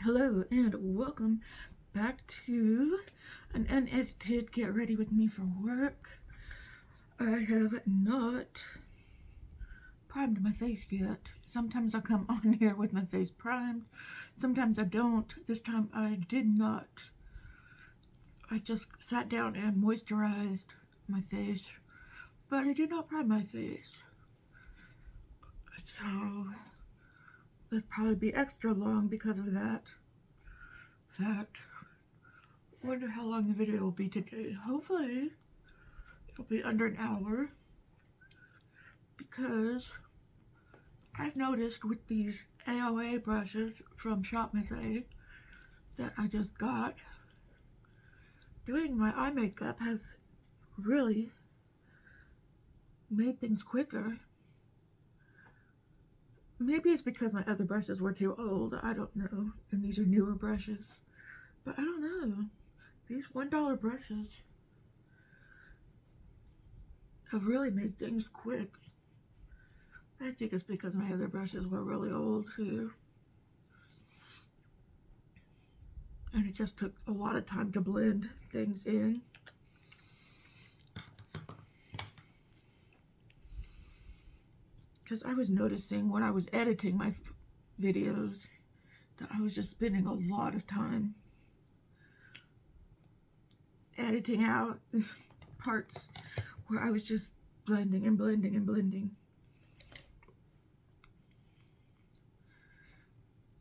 Hello and welcome back to an unedited Get Ready With Me for Work. I have not primed my face yet. Sometimes I come on here with my face primed, sometimes I don't. This time I did not. I just sat down and moisturized my face, but I did not prime my face. So this probably be extra long because of that. Wonder how long the video will be today. Hopefully it'll be under an hour, because I've noticed with these AOA brushes from Shop Saie that I just got, doing my eye makeup has really made things quicker. Maybe it's because my other brushes were too old, I don't know, and these are newer brushes, but I don't know. These $1 brushes have really made things quick. I think it's because my other brushes were really old too. And it just took a lot of time to blend things in. Because I was noticing when I was editing my videos that I was just spending a lot of time editing out parts where I was just blending and blending and blending.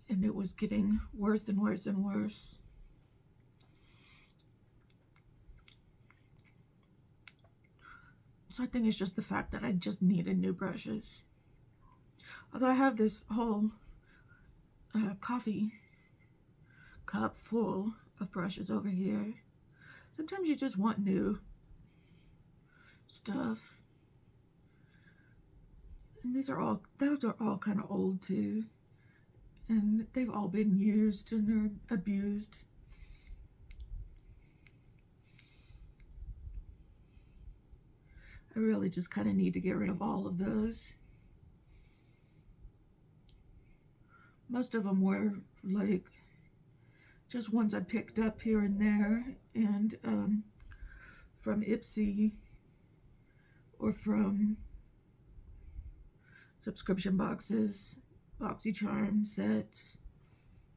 And it was getting worse and worse and worse. So I think it's just the fact that I just needed new brushes. Although I have this whole coffee cup full of brushes over here. Sometimes you just want new stuff. And those are all kind of old too. And they've all been used and they're abused. I really just kind of need to get rid of all of those. Most of them were like just ones I picked up here and there, and from Ipsy or from subscription boxes, BoxyCharm sets,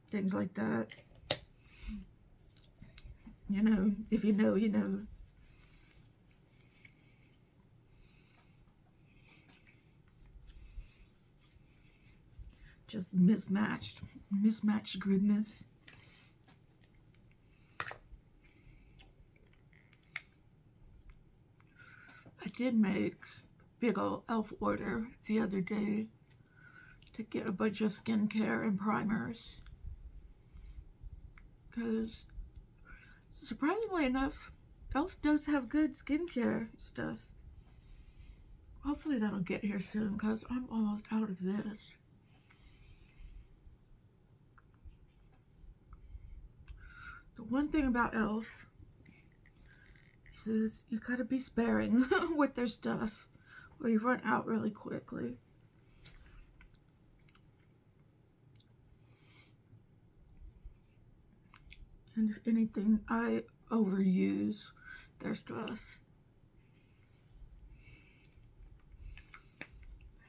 things like that. You know, if you know, you know. Just mismatched goodness. I did make big ol' elf order the other day to get a bunch of skincare and primers, because surprisingly enough, Elf does have good skincare stuff. Hopefully that'll get here soon, because I'm almost out of this. The one thing about Elf is you gotta be sparing with their stuff, or you run out really quickly. And if anything, I overuse their stuff.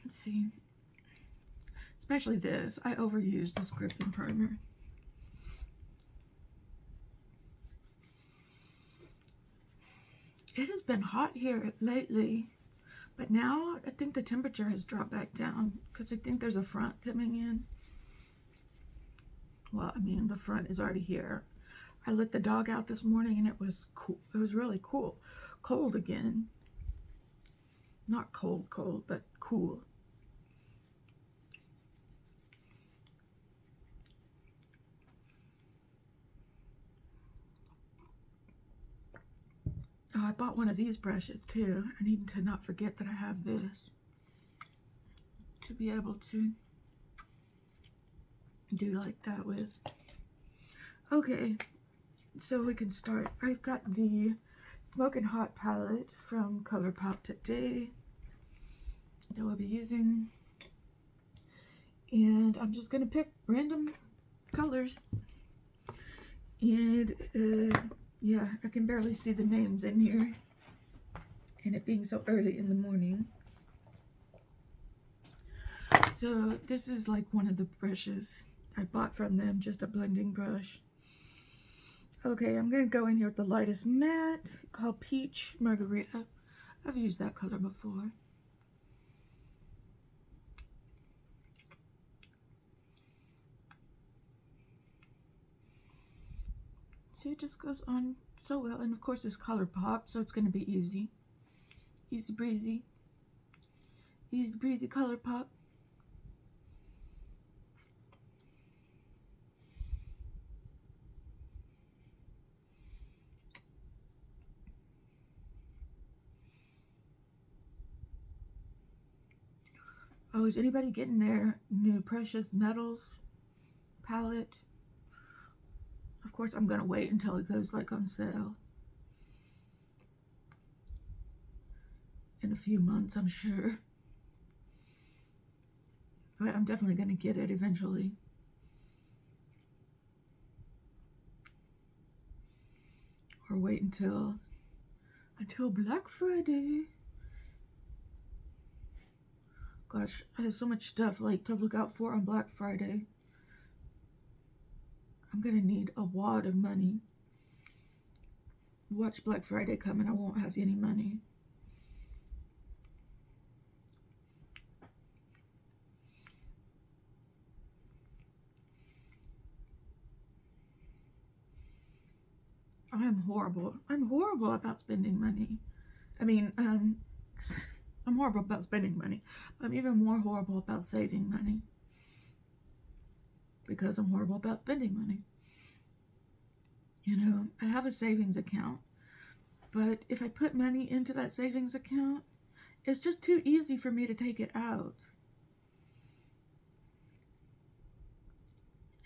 Let's see. Especially this. I overuse this gripping primer. It has been hot here lately, but now I think the temperature has dropped back down because I think there's a front coming in. Well, I mean, the front is already here. I let the dog out this morning and it was cool. It was really cool. Cold again. Not cold, but cool. Oh, I bought one of these brushes too. I need to not forget that I have this to be able to do like that with. Okay, so we can start. I've got the Smokin' Hot palette from Colourpop today that we'll be using, and I'm just gonna pick random colors And yeah, I can barely see the names in here, and it being so early in the morning. So this is like one of the brushes I bought from them, just a blending brush. Okay, I'm gonna go in here with the lightest matte called Peach Margarita. I've used that color before. See, it just goes on so well. And of course it's Colourpop, so it's gonna be easy. Easy breezy. Easy breezy Colourpop. Oh, is anybody getting their new Precious Metals palette? Of course, I'm gonna wait until it goes like on sale. In a few months, I'm sure. But I'm definitely gonna get it eventually. Or wait until Black Friday. Gosh, I have so much stuff like to look out for on Black Friday. I'm gonna need a wad of money. Watch Black Friday come and I won't have any money. I'm horrible. I'm horrible about spending money. I mean, I'm horrible about spending money. I'm even more horrible about saving money. Because I'm horrible about spending money. You know, I have a savings account. But if I put money into that savings account, it's just too easy for me to take it out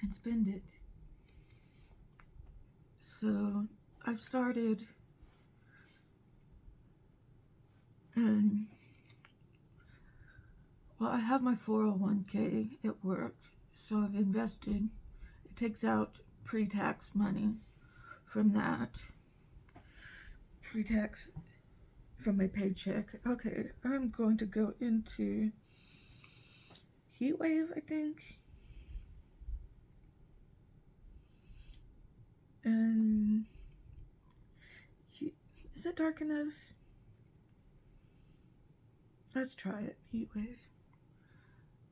and spend it. So I've started well, I have my 401k at work, so I've invested. It takes out pre-tax money from that. Pre-tax from my paycheck. Okay, I'm going to go into Heat Wave, I think. And is that dark enough? Let's try it. Heat Wave.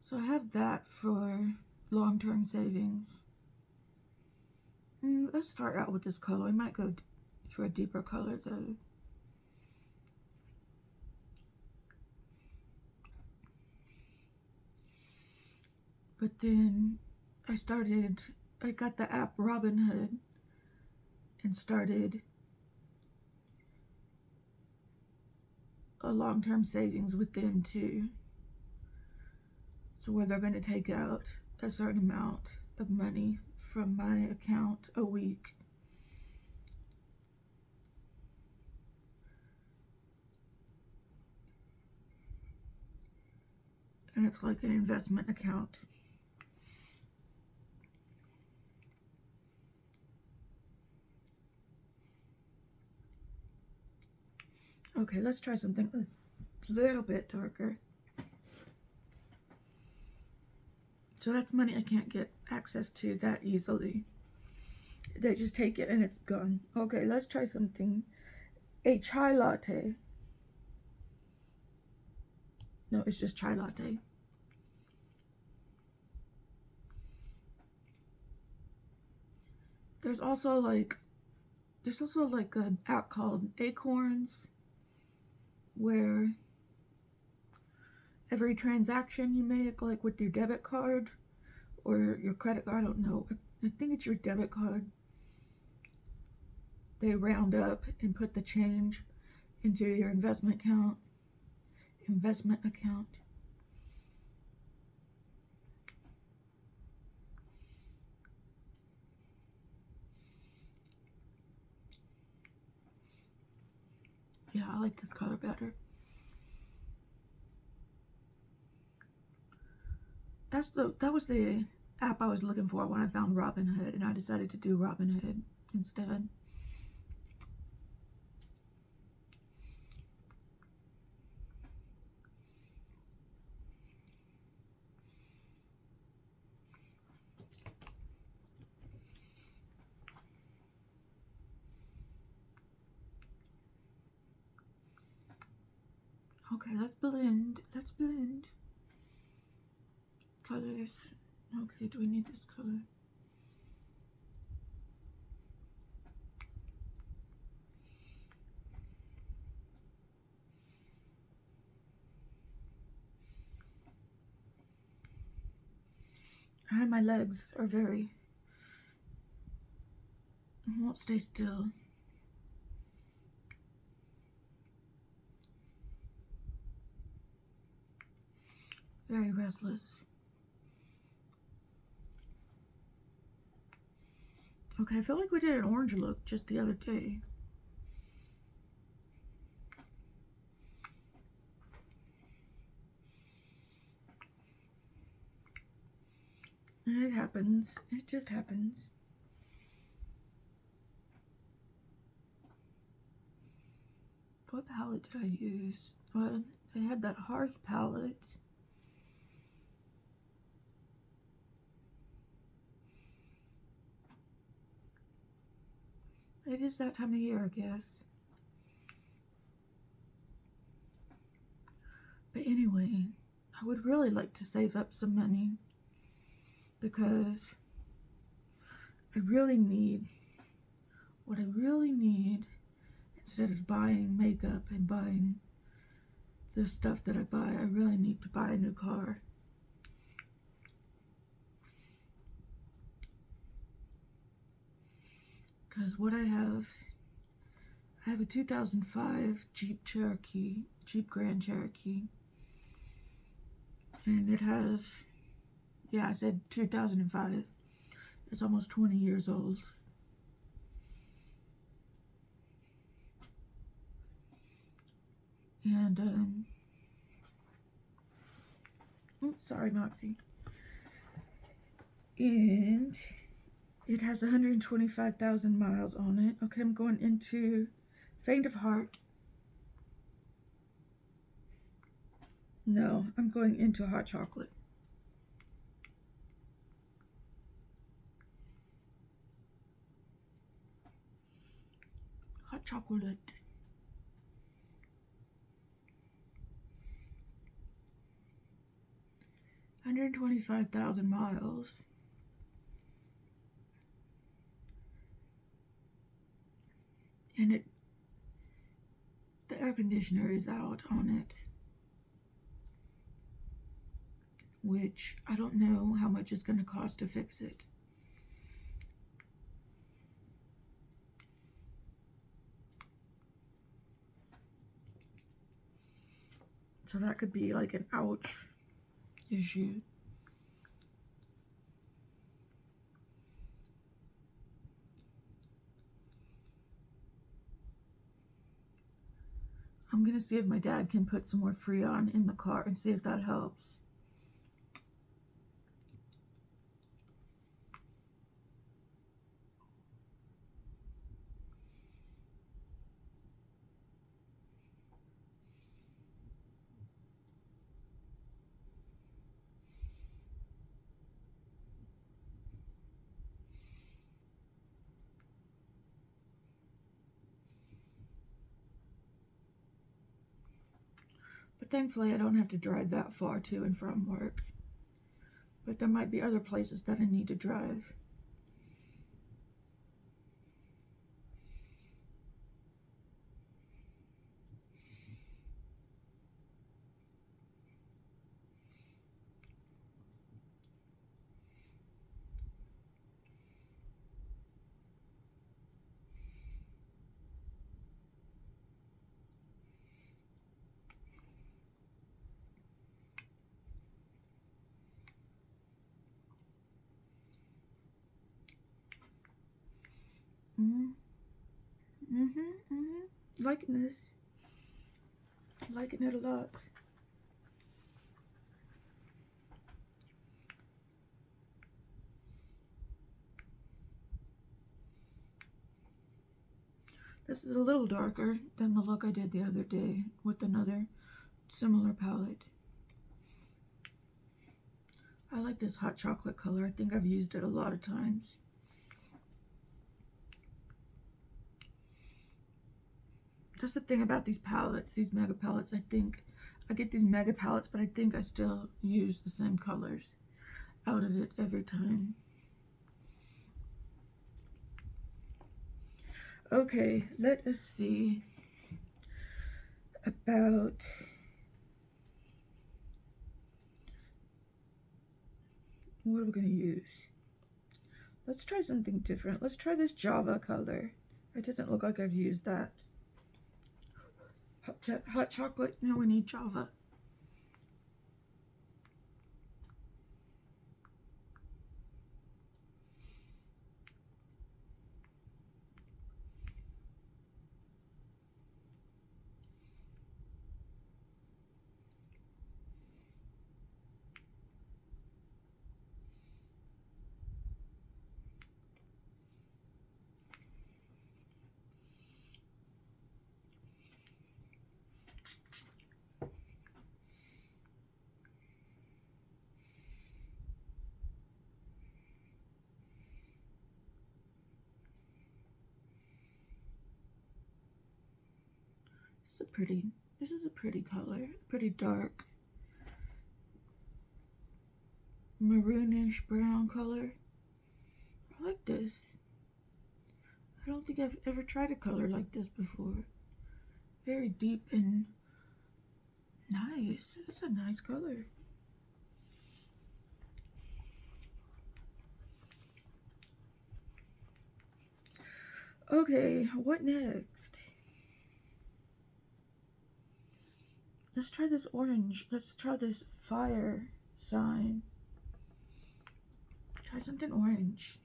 So I have that for long-term savings. Let's start out with this color. I might go for a deeper color though. But then I got the app Robinhood and started a long-term savings with them too. So where they're going to take out a certain amount of money from my account a week. And it's like an investment account. Okay, let's try something a little bit darker. So that's money I can't get access to that easily. They just take it and it's gone. Okay, let's try something. A chai latte. No, it's just chai latte. There's also like an app called Acorns where every transaction you make, like with your debit card or your credit card, I don't know, I think it's your debit card, they round up and put the change into your investment account. Yeah, I like this color better. That was the app I was looking for when I found Robinhood, and I decided to do Robinhood instead. Okay, let's blend. Let's blend. Colors. Okay, do we need this color? My legs are very... I won't stay still. Very restless. Okay, I feel like we did an orange look just the other day. It happens. It just happens. What palette did I use? Well, I had that Hearth palette. It is that time of year, I guess. But anyway, I would really like to save up some money because I really need what I really need. Instead of buying makeup and buying the stuff that I buy, I really need to buy a new car. Because what I have a 2005 Jeep Grand Cherokee. And it has, yeah, I said 2005. It's almost 20 years old. And, sorry, Moxie. And it has 125,000 miles on it. Okay, I'm going into Faint of Heart. No, I'm going into Hot Chocolate. Hot Chocolate. $125,000 miles. And the air conditioner is out on it, which I don't know how much it's going to cost to fix it. So that could be like an ouch issue. I'm going to see if my dad can put some more Freon in the car and see if that helps. But thankfully, I don't have to drive that far to and from work. But there might be other places that I need to drive. Liking this. Liking it a lot. This is a little darker than the look I did the other day with another similar palette. I like this hot chocolate color. I think I've used it a lot of times. That's the thing about these palettes, these mega palettes. I think I get these mega palettes, but I think I still use the same colors out of it every time. Okay, let us see about what are we going to use? Let's try something different. Let's try this Java color. It doesn't look like I've used that. Hot chocolate? No, we need Java. This is a pretty color, pretty dark, maroonish brown color. I like this. I don't think I've ever tried a color like this before. Very deep and nice. It's a nice color. Okay, what next? Let's try this orange. Let's try this fire sign. Try something orange.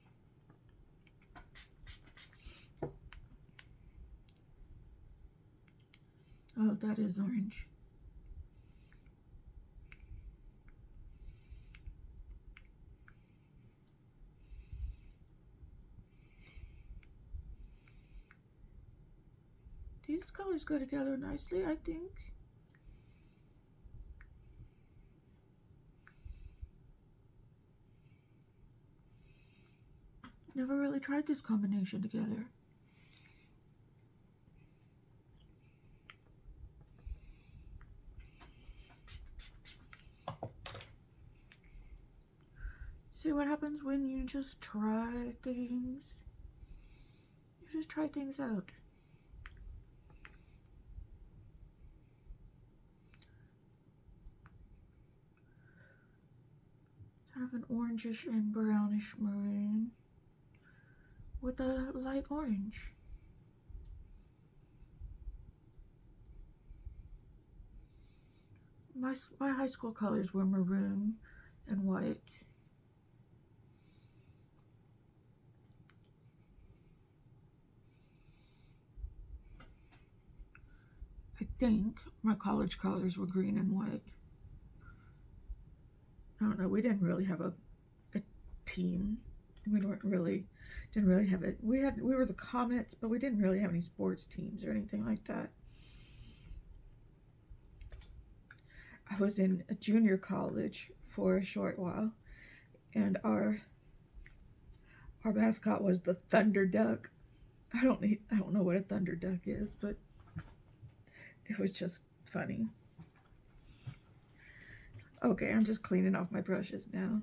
Oh, that is orange. These colors go together nicely, I think. Never really tried this combination together. See what happens when you just try things? You just try things out. Kind of an orangish and brownish maroon with a light orange. My high school colors were maroon and white. I think my college colors were green and white. I don't know, we didn't really have a team. We didn't really have it. We were the Comets, but we didn't really have any sports teams or anything like that. I was in a junior college for a short while, and our mascot was the Thunder Duck. I don't know what a Thunder Duck is, but it was just funny. Okay, I'm just cleaning off my brushes now.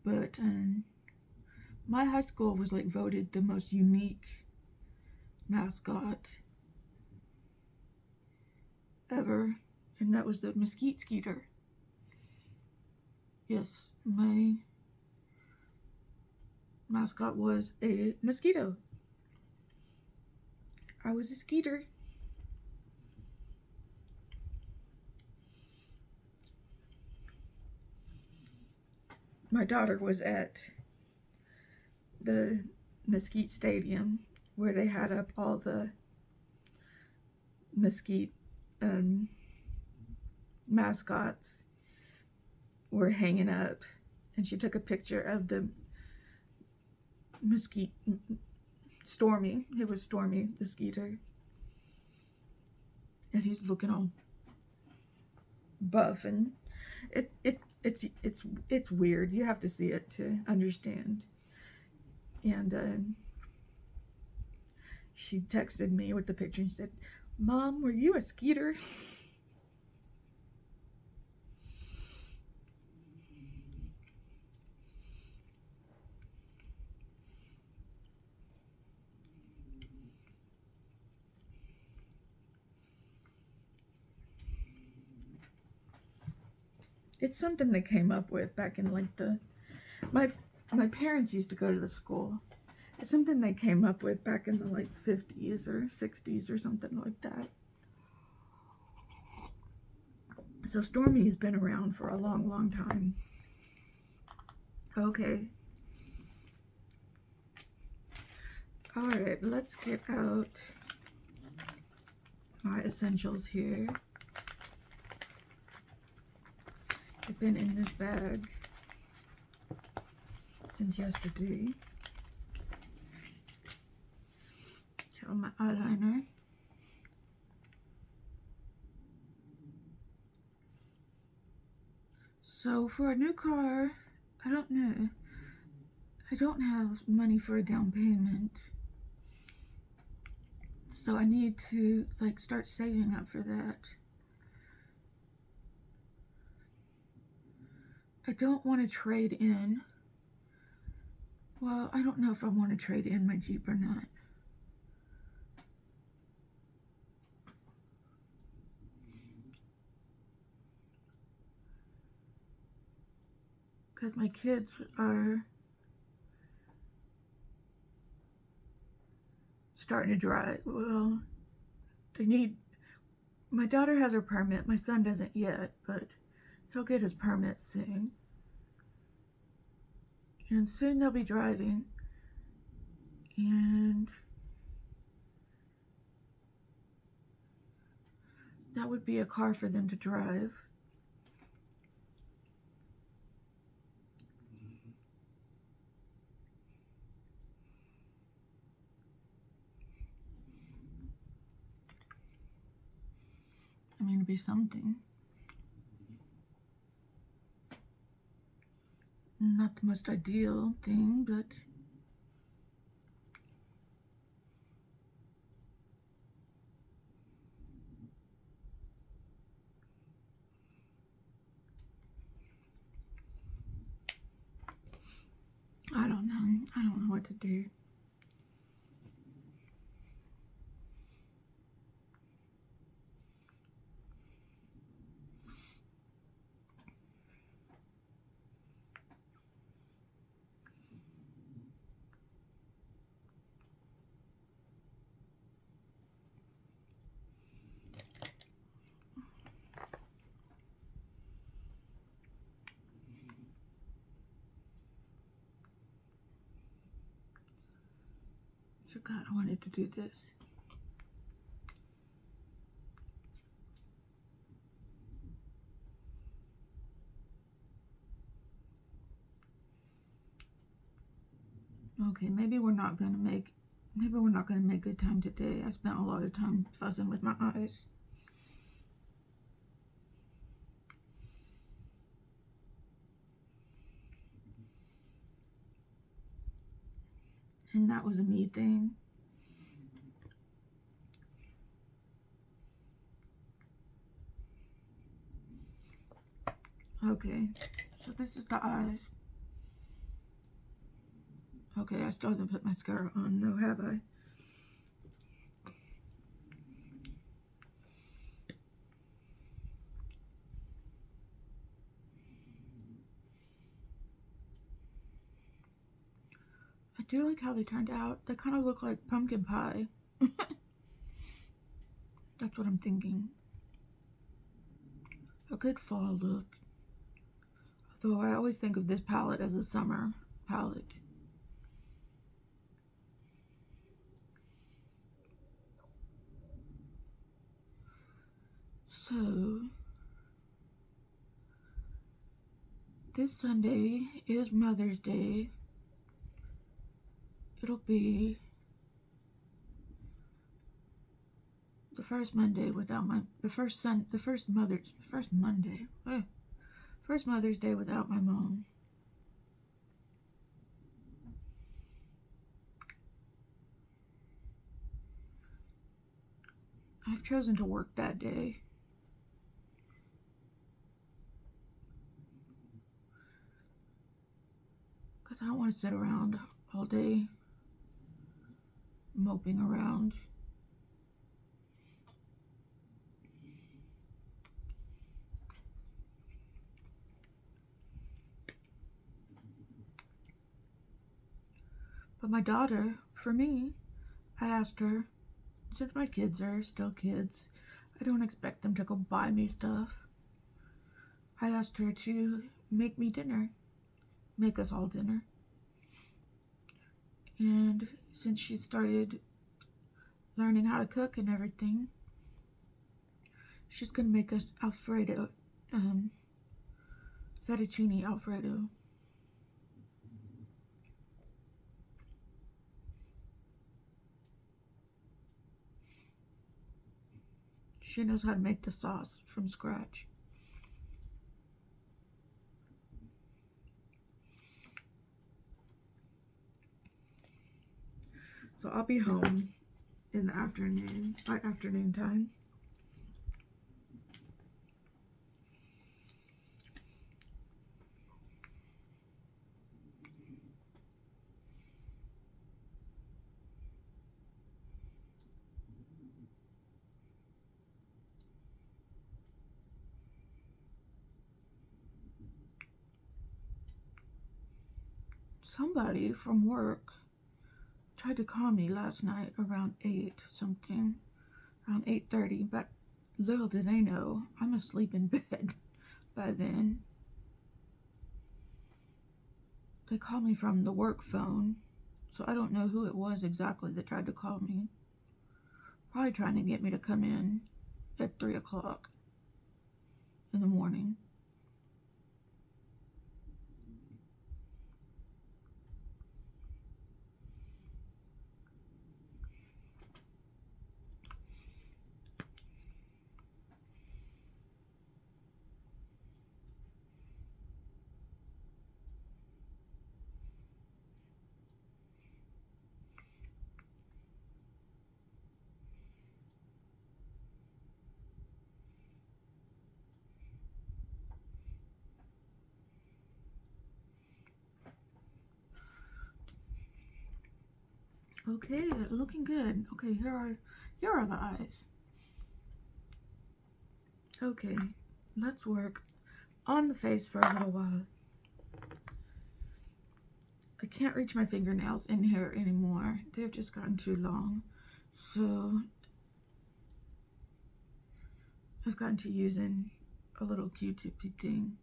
But my high school was like voted the most unique mascot ever, and that was the Mesquite Skeeter. Yes, my mascot was a mosquito. I was a skeeter. My daughter was at the Mesquite Stadium where they had up all the Mesquite mascots were hanging up, and she took a picture of the Mesquite Stormy. It was Stormy the Skeeter, and he's looking all buff, and it's weird. You have to see it to understand. And she texted me with the picture and said, "Mom, were you a Skeeter?" It's something they came up with back in like my parents used to go to the school. It's something they came up with back in the like 50s or 60s or something like that. So Stormy's been around for a long, long time. Okay. Alright, let's get out my essentials here. They've been in this bag since yesterday. So my eyeliner. So for a new car, I don't know. I don't have money for a down payment. So I need to like start saving up for that. I don't want to trade in. Well, I don't know if I want to trade in my Jeep or not. Because my kids are starting to drive. Well, they need... My daughter has her permit. My son doesn't yet, but he'll get his permit soon. And soon they'll be driving. And that would be a car for them to drive. I mean, it'd be something. Not the most ideal thing, but I don't know. I don't know what to do. Forgot I wanted to do this. Okay, maybe we're not gonna make good time today. I spent a lot of time fussing with my eyes. And that was a me thing. Okay, so this is the eyes. Okay, I still haven't put mascara on, no, have I? I do like how they turned out. They kind of look like pumpkin pie. That's what I'm thinking. A good fall look. Though I always think of this palette as a summer palette. So, this Sunday is Mother's Day. It'll be the first Monday without first Mother's Day without my mom. I've chosen to work that day. Because I don't want to sit around all day moping around. But my daughter, for me, I asked her, since my kids are still kids, I don't expect them to go buy me stuff. I asked her to make me dinner, make us all dinner. And since she started learning how to cook and everything, she's gonna make us Alfredo, fettuccine Alfredo. She knows how to make the sauce from scratch. So I'll be home in the afternoon, by afternoon time. Somebody from work tried to call me last night around 8 something, around 8:30, but little do they know I'm asleep in bed by then. They called me from the work phone, so I don't know who it was exactly that tried to call me. Probably trying to get me to come in at 3 o'clock in the morning. Okay, looking good. Okay, here are the eyes. Okay, let's work on the face for a little while. I can't reach my fingernails in here anymore. They've just gotten too long. So I've gotten to using a little Q-tippy thing.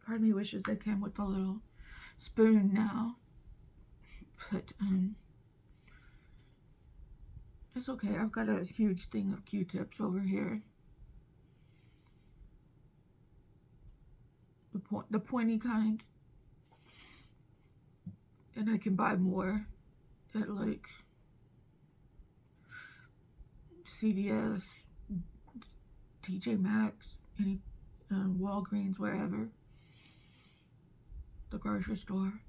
Part of me wishes they came with a little spoon now. But it's okay. I've got a huge thing of Q-tips over here. The pointy kind. And I can buy more at like CVS, TJ Maxx, any Walgreens, wherever. The grocery store.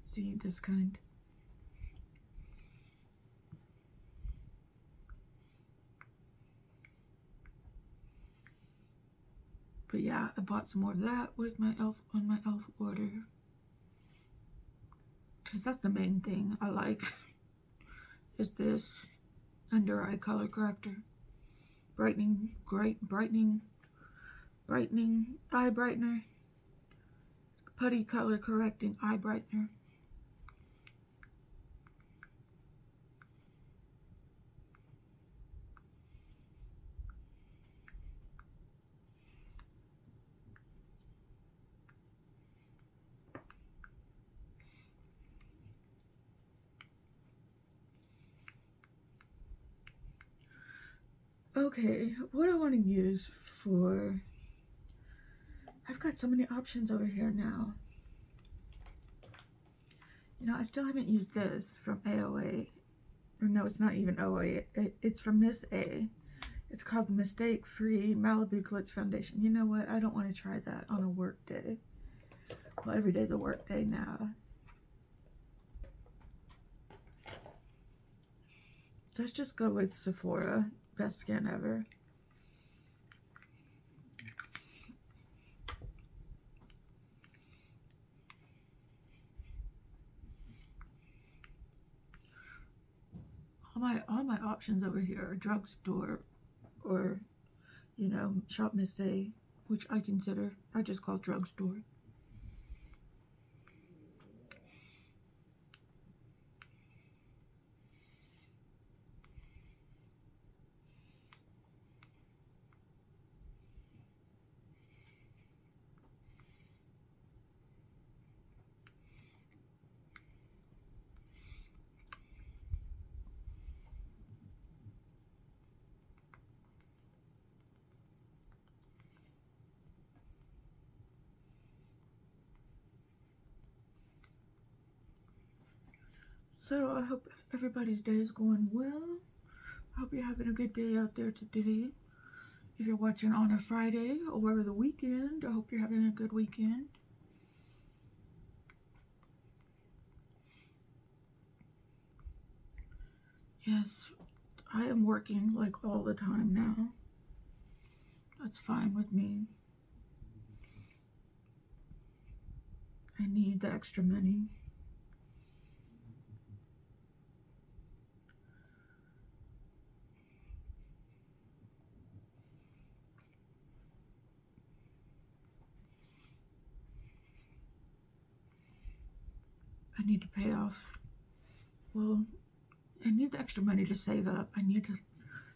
See, this kind. But yeah, I bought some more of that with my on my e.l.f. order. Because that's the main thing I like. Is this under eye color corrector. Brightening eye brightener. Putty color correcting eye brightener. Okay, what I want to use for... I've got so many options over here now. You know, I still haven't used this from AOA. Or no, it's not even OA. It's from Miss A. It's called the Mistake Free Malibu Glitz Foundation. You know what? I don't want to try that on a work day. Well, every day's a work day now. Let's just go with Sephora. Best skin ever. All my options over here are drugstore or, you know, Shop Miss A, which I consider, I just call drugstore. So I hope everybody's day is going well. I hope you're having a good day out there today. If you're watching on a Friday or over the weekend, I hope you're having a good weekend. Yes, I am working like all the time now. That's fine with me. I need the extra money. I need to pay off. Well, I need the extra money to save up. I need to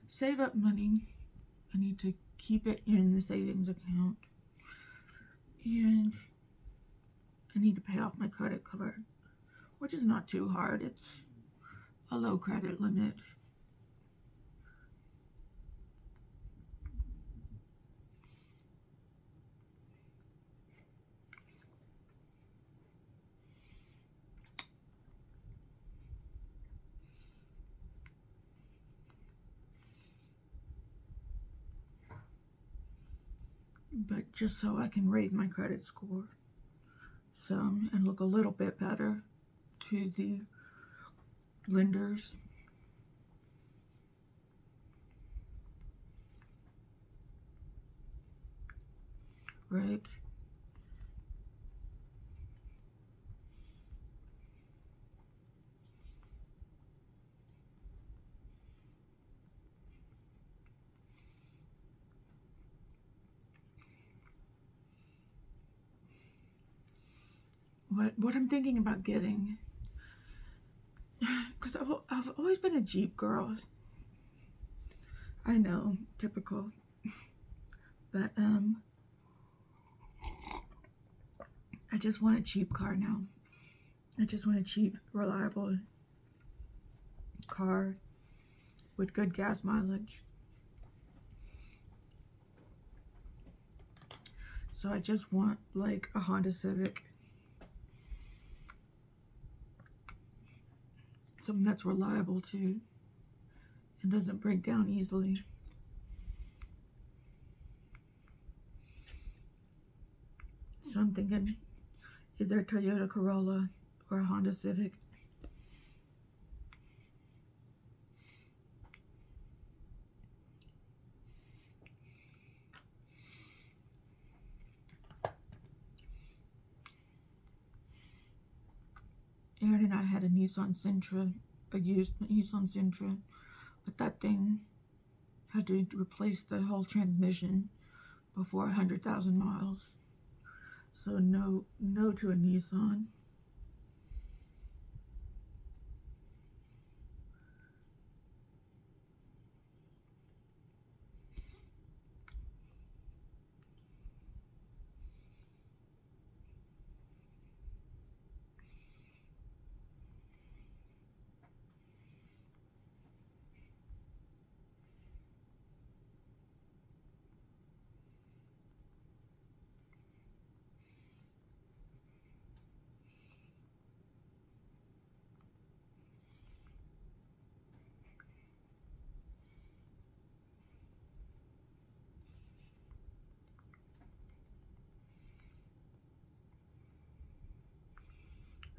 save up money. I need to keep it in the savings account. And I need to pay off my credit card, which is not too hard. It's a low credit limit. But just so I can raise my credit score some and look a little bit better to the lenders. Right? What I'm thinking about getting, because I've always been a Jeep girl. I know, typical. But I just want a cheap car now. I just want a cheap, reliable car with good gas mileage. So I just want like a Honda Civic. Something that's reliable too and doesn't break down easily. So I'm thinking either a Toyota Corolla or a Honda Civic. Aaron and I had a Nissan Sentra, a used Nissan Sentra, but that thing had to replace the whole transmission before 100,000 miles. So no to a Nissan.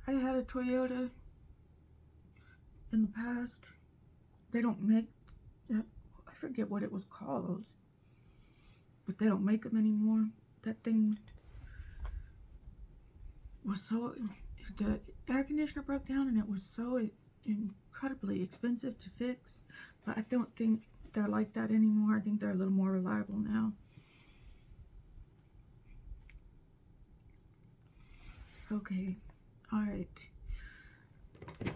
I had a Toyota in the past. They don't make, I forget what it was called, but they don't make them anymore. That thing was so, the air conditioner broke down and it was so incredibly expensive to fix, but I don't think they're like that anymore. I think they're a little more reliable now. Okay, alright,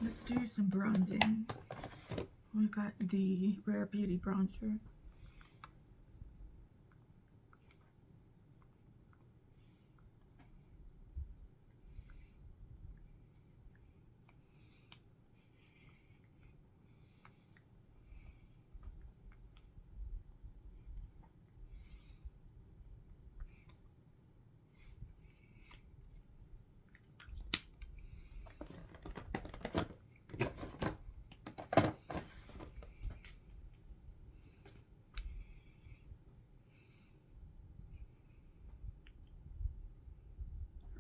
let's do some bronzing. We got the Rare Beauty bronzer.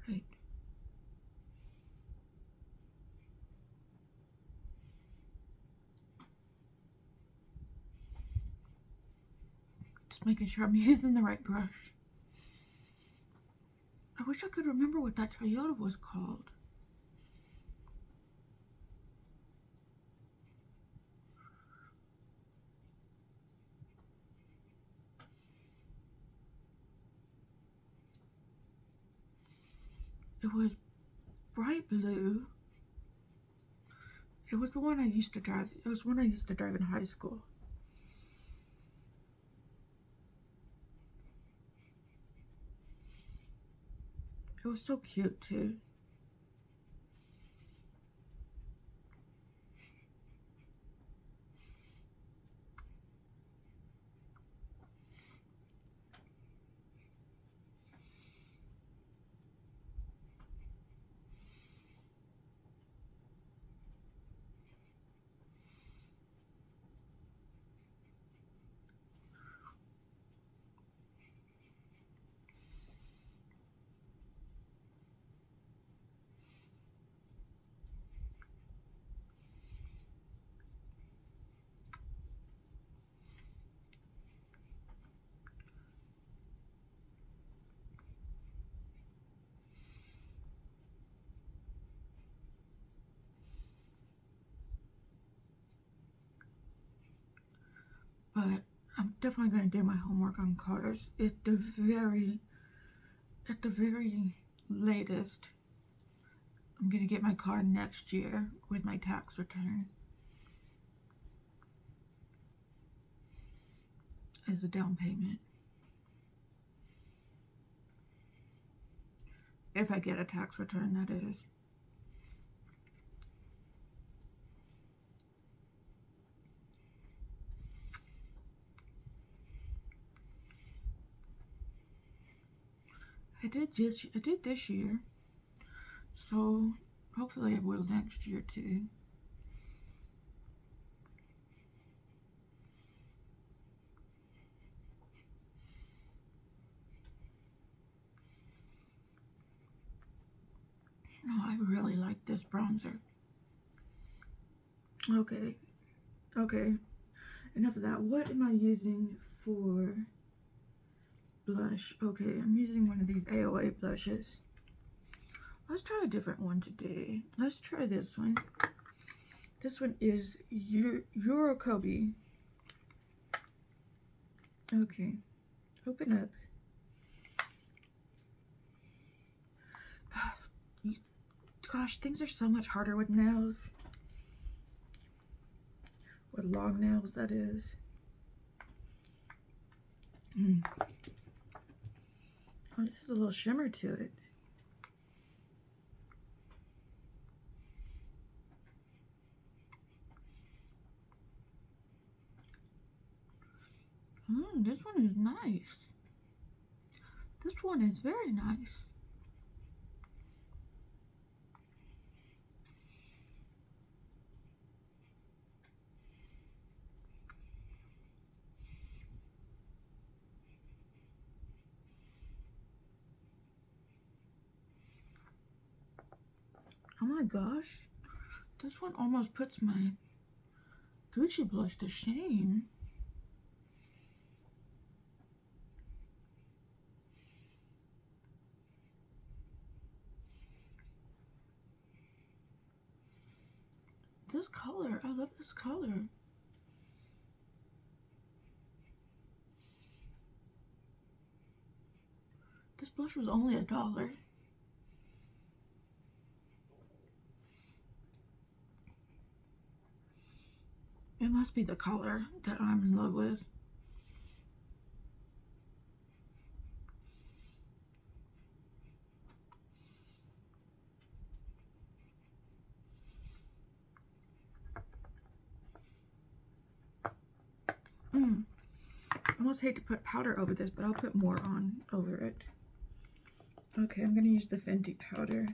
Right. Just making sure I'm using the right brush. I wish I could remember what that Toyota was called. It was bright blue. It was the one I used to drive. It was one I used to drive in high school. It was so cute too. But I'm definitely going to do my homework on colors. At the very latest, I'm going to get my car next year with my tax return as a down payment. If I get a tax return, that is. I did this year, so hopefully I will next year too. Oh, I really like this bronzer. Okay, enough of that. What am I using for blush? Okay, I'm using one of these AOA blushes. Let's try a different one today. Let's try this one. This one is Eurokobi. Okay, open up. Gosh, things are so much harder with nails. With long nails, that is. Oh, this has a little shimmer to it. This one is nice. This one is very nice. Oh my gosh. This one almost puts my Gucci blush to shame. This color, I love this color. This blush was only $1. It must be the color that I'm in love with. I almost hate to put powder over this, but I'll put more on over it. Okay, I'm going to use the Fenty powder.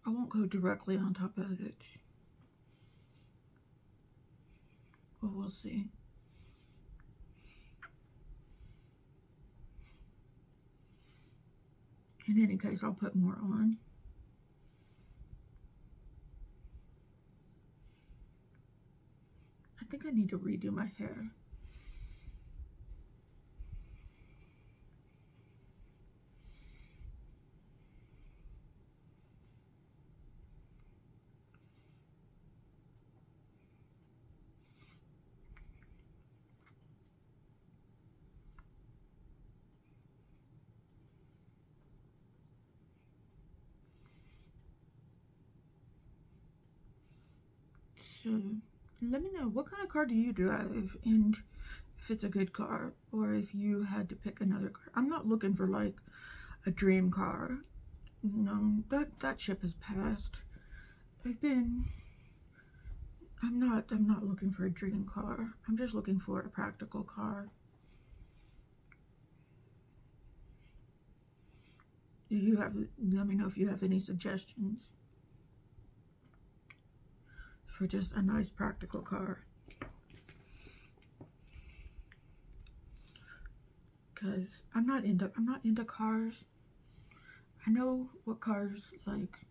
I won't go directly on top of it. But we'll see. In any case, I'll put more on. I think I need to redo my hair. So, let me know, what kind of car do you drive, and if it's a good car, or if you had to pick another car. I'm not looking for like a dream car. No, that ship has passed. I'm not looking for a dream car. I'm just looking for a practical car. Let me know if you have any suggestions for just a nice practical car. Cause I'm not into cars. I know what cars like.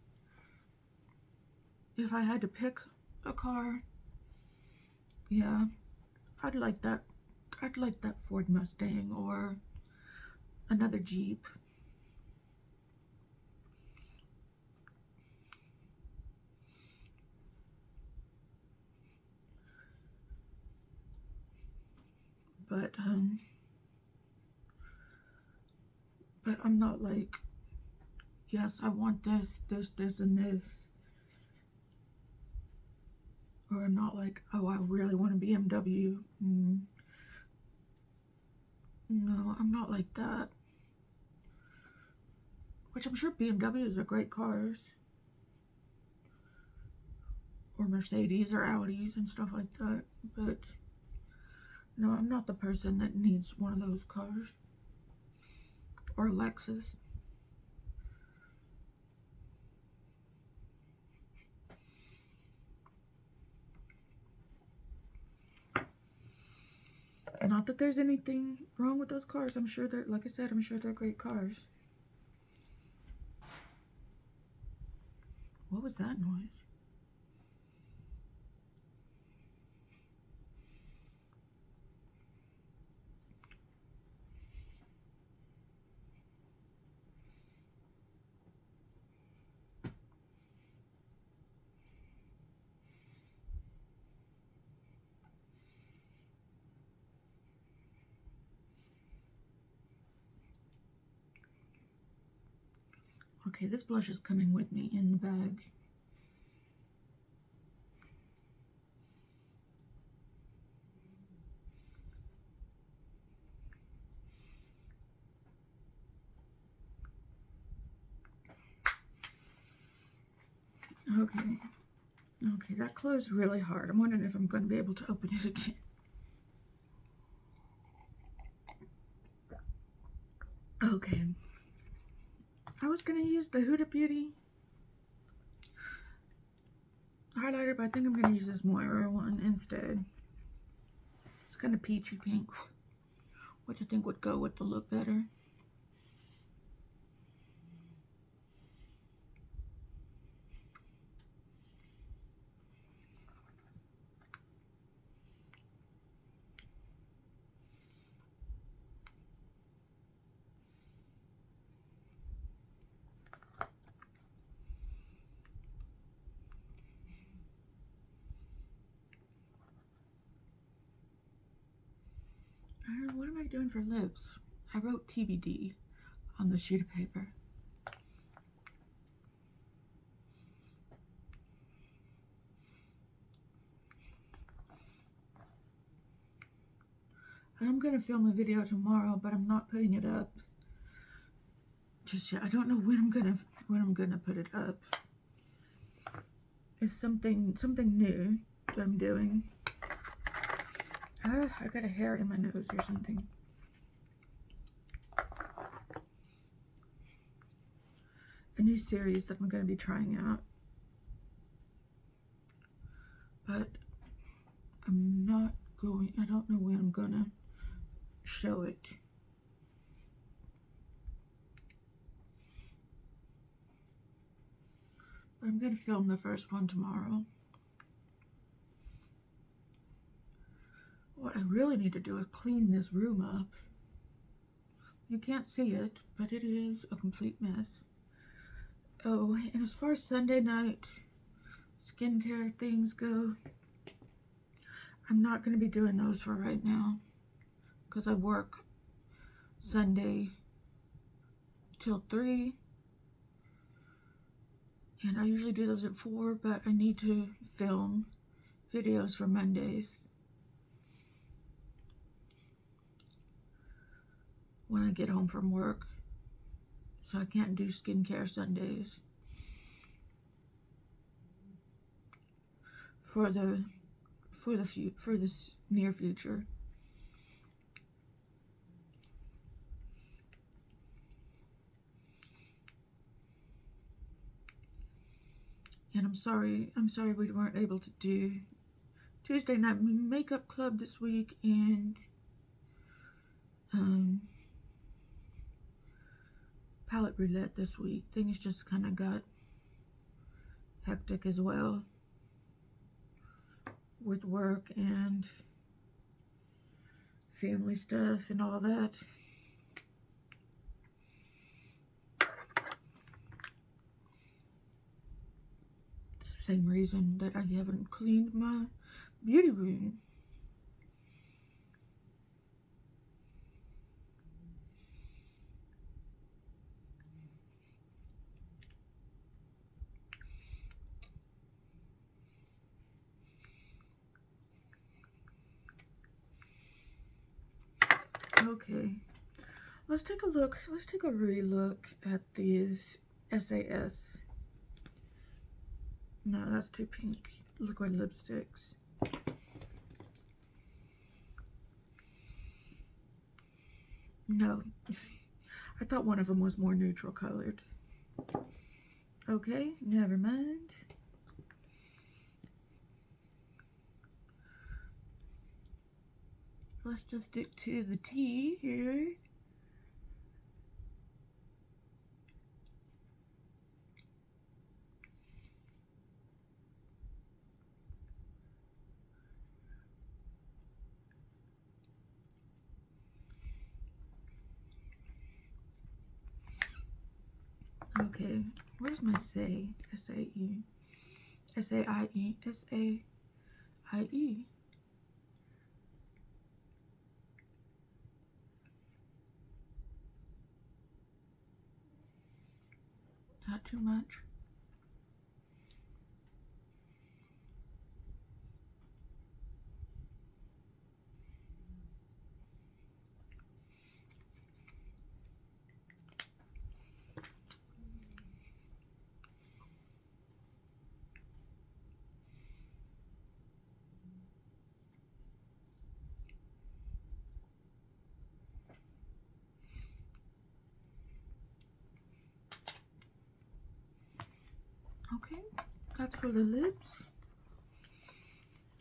If I had to pick a car, yeah, I'd like that Ford Mustang or another Jeep. But I'm not like, yes, I want this, and this. Or I'm not like, oh, I really want a BMW. No, I'm not like that. Which I'm sure BMWs are great cars. Or Mercedes or Audis and stuff like that. But no, I'm not the person that needs one of those cars. Or Lexus. Not that there's anything wrong with those cars. I'm sure they're, like I said, I'm sure they're great cars. What was that noise? Okay, this blush is coming with me in the bag. Okay, that closed really hard. I'm wondering if I'm going to be able to open it again. Okay. I was going to use the Huda Beauty highlighter, but I think I'm going to use this Moira one instead. It's kind of peachy pink. What do you think would go with the look better? What am I doing for lips? I wrote TBD on the sheet of paper. I'm gonna film a video tomorrow, but I'm not putting it up just yet. I don't know when I'm gonna put it up. It's something new that I'm doing. I got a hair in my nose or something. A new series that I'm gonna be trying out, but I'm not going. I don't know when I'm gonna show it. But I'm gonna film the first one tomorrow. What I really need to do is clean this room up. You can't see it, but it is a complete mess. Oh, and as far as Sunday night skincare things go, I'm not going to be doing those for right now because I work Sunday till 3, and I usually do those at 4, but I need to film videos for Mondays when I get home from work, so I can't do skincare Sundays for the near future. And I'm sorry we weren't able to do Tuesday night makeup club this week and palette roulette this week. Things just kind of got hectic as well with work and family stuff and all that. It's the same reason that I haven't cleaned my beauty room. Okay, let's take a look. Let's take a re-look at these SAS. No, that's too pink. Liquid lipsticks. No, I thought one of them was more neutral colored. Okay, never mind. Let's just stick to the T here. Okay, where's my Saie? S-A-E. S-A-I-E. S-A-I-E. Not too much. Okay, that's for the lips.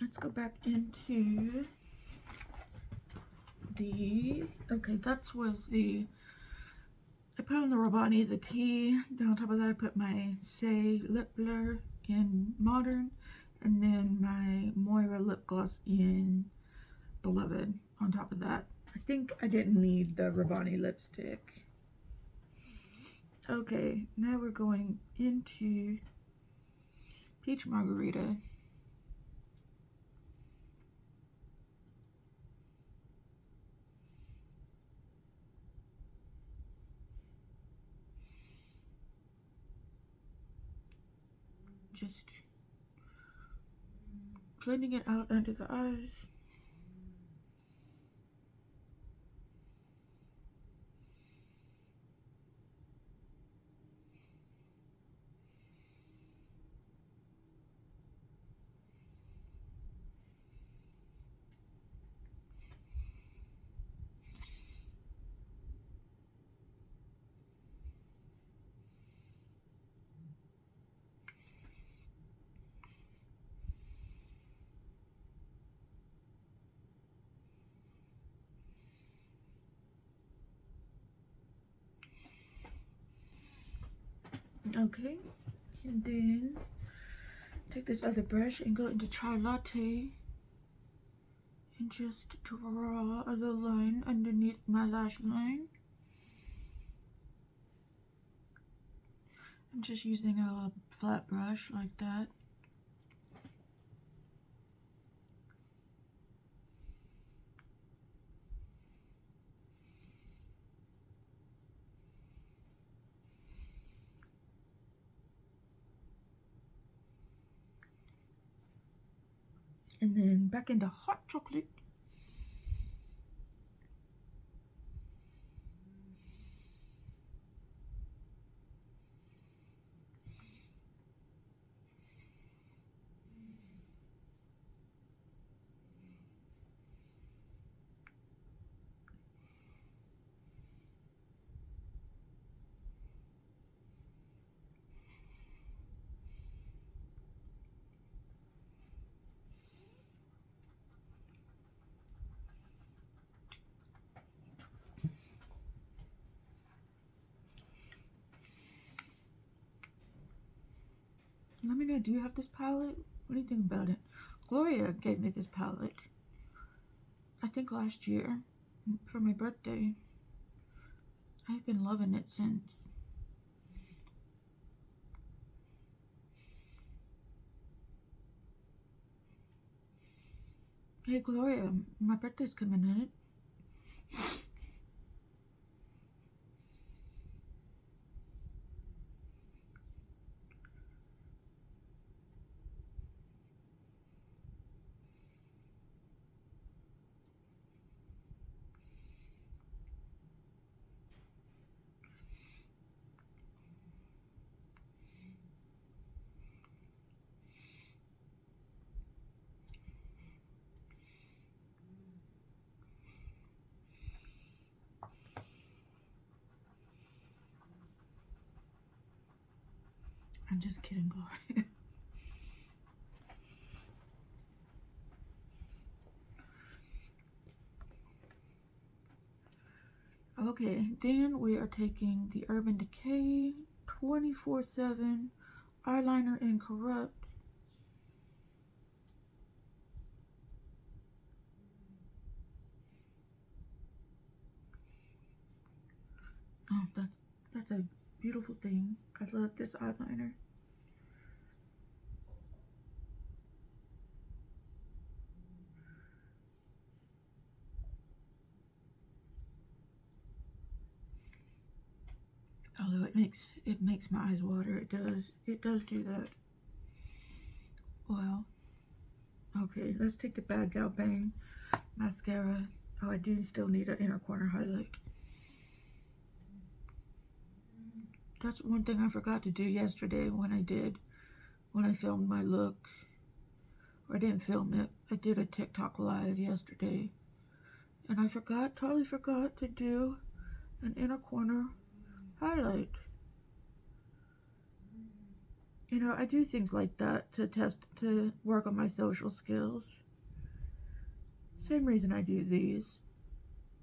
let's go back into the, okay, that was the, I put on the Rabanne, the tea. Then on top of that, I put my Saie Lip Blur in Modern, and then my Moira lip gloss in Beloved on top of that. I think I didn't need the Rabanne lipstick. Okay, now we're going into Peach Margarita. Just blending it out under the eyes. Okay, and then take this other brush and go into Try Latte and just draw a little line underneath my lash line. I'm just using a little flat brush like that. And then back into Hot Chocolate. Let me know, do you have this palette? What do you think about it? Gloria gave me this palette, I think last year, for my birthday. I've been loving it since. Hey Gloria, my birthday's coming up. I'm just kidding, Gloria. Okay, then we are taking the Urban Decay 24/7 eyeliner in Corrupt. Oh, that's a beautiful thing. I love this eyeliner. Although it makes my eyes water. It does do that. Well, okay, let's take the Bad Gal Bang mascara. Oh, I do still need an inner corner highlight. That's one thing I forgot to do yesterday when I filmed my look. Or I didn't film it. I did a TikTok live yesterday. And I totally forgot to do an inner corner highlight. You know, I do things like that to work on my social skills. Same reason I do these,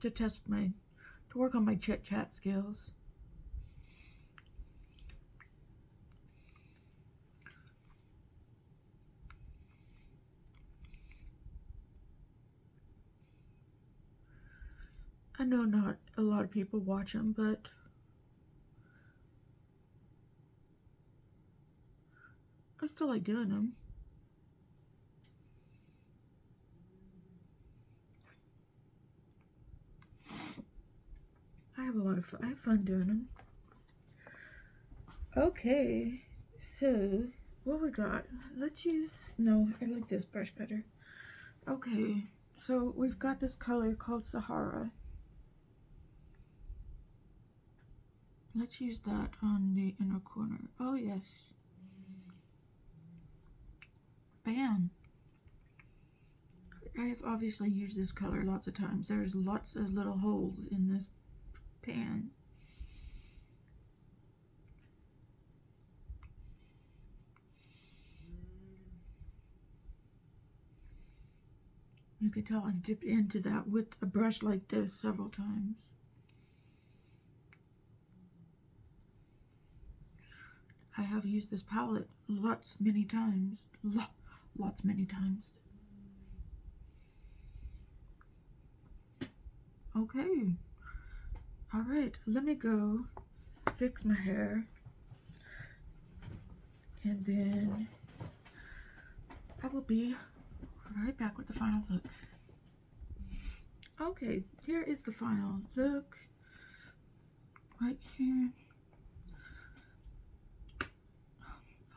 to work on my chit chat skills. I know not a lot of people watch them, but I still like doing them. I have fun doing them. Okay, so what we got? Let's use, no, I like this brush better. Okay, so we've got this color called Sahara. Let's use that on the inner corner. Oh yes. Bam. I have obviously used this color lots of times. There's lots of little holes in this pan. You can tell I've dipped into that with a brush like this several times. I have used this palette many times. Many times. Okay. Alright, let me go fix my hair. And then I will be right back with the final look. Okay, here is the final look. Right here.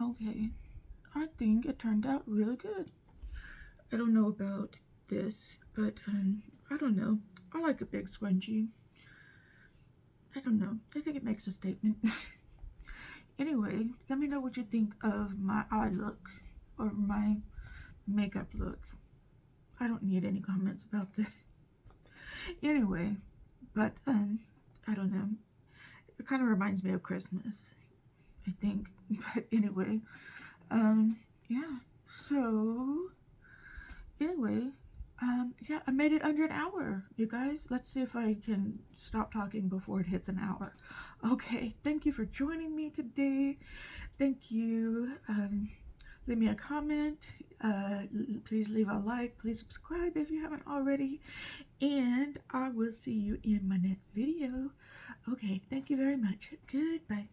Okay, I think it turned out really good. I don't know about this, but I don't know. I like a big scrunchie. I don't know. I think it makes a statement. Anyway, let me know what you think of my eye look or my makeup look. I don't need any comments about this. Anyway, but I don't know. It kind of reminds me of Christmas, I think. But anyway, yeah. So anyway, yeah, I made it under an hour, you guys. Let's see if I can stop talking before it hits an hour. Okay, thank you for joining me today. Thank you. Leave me a comment. Please leave a like. Please subscribe if you haven't already. And I will see you in my next video. Okay, thank you very much. Goodbye.